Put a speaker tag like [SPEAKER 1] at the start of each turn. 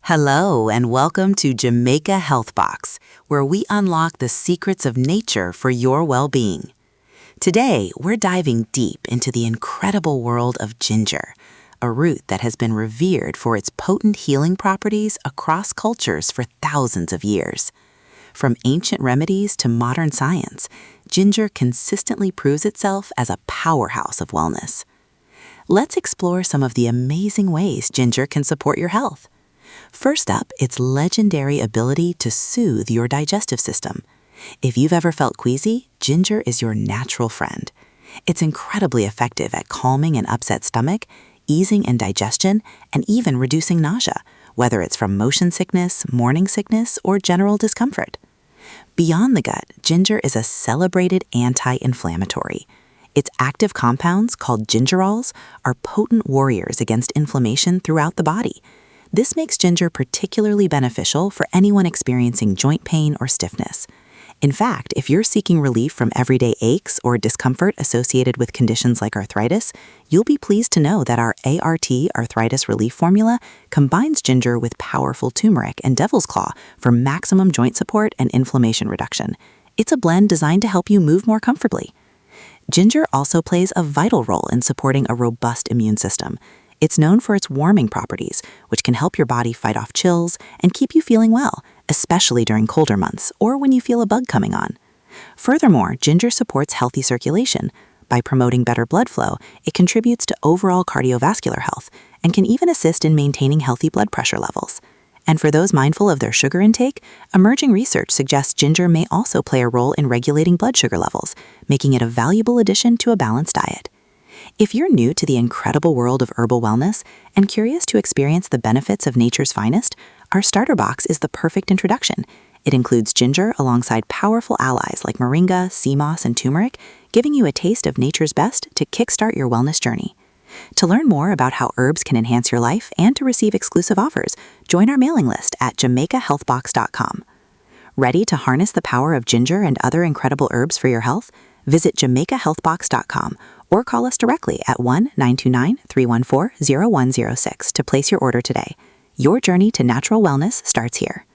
[SPEAKER 1] Hello, and welcome to Jamaica Health Box, where we unlock the secrets of nature for your well-being. Today, we're diving deep into the incredible world of ginger, a root that has been revered for its potent healing properties across cultures for thousands of years. From ancient remedies to modern science, ginger consistently proves itself as a powerhouse of wellness. Let's explore some of the amazing ways ginger can support your health. First up, its legendary ability to soothe your digestive system. If you've ever felt queasy, ginger is your natural friend. It's incredibly effective at calming an upset stomach, easing indigestion, and even reducing nausea, whether it's from motion sickness, morning sickness, or general discomfort. Beyond the gut, ginger is a celebrated anti-inflammatory. Its active compounds, called gingerols, are potent warriors against inflammation throughout the body. This makes ginger particularly beneficial for anyone experiencing joint pain or stiffness. In fact, if you're seeking relief from everyday aches or discomfort associated with conditions like arthritis, you'll be pleased to know that our ART Arthritis Relief Formula combines ginger with powerful turmeric and devil's claw for maximum joint support and inflammation reduction. It's a blend designed to help you move more comfortably. Ginger also plays a vital role in supporting a robust immune system. It's known for its warming properties, which can help your body fight off chills and keep you feeling well, especially during colder months or when you feel a bug coming on. Furthermore, ginger supports healthy circulation. By promoting better blood flow, it contributes to overall cardiovascular health and can even assist in maintaining healthy blood pressure levels. And for those mindful of their sugar intake, emerging research suggests ginger may also play a role in regulating blood sugar levels, making it a valuable addition to a balanced diet. If you're new to the incredible world of herbal wellness and curious to experience the benefits of nature's finest, our starter box is the perfect introduction. It includes ginger alongside powerful allies like moringa, sea moss, and turmeric, giving you a taste of nature's best to kickstart your wellness journey. To learn more about how herbs can enhance your life and to receive exclusive offers, join our mailing list at jamaicahealthbox.com. Ready to harness the power of ginger and other incredible herbs for your health? Visit jamaicahealthbox.com or call us directly at 1-929-314-0106 to place your order today. Your journey to natural wellness starts here.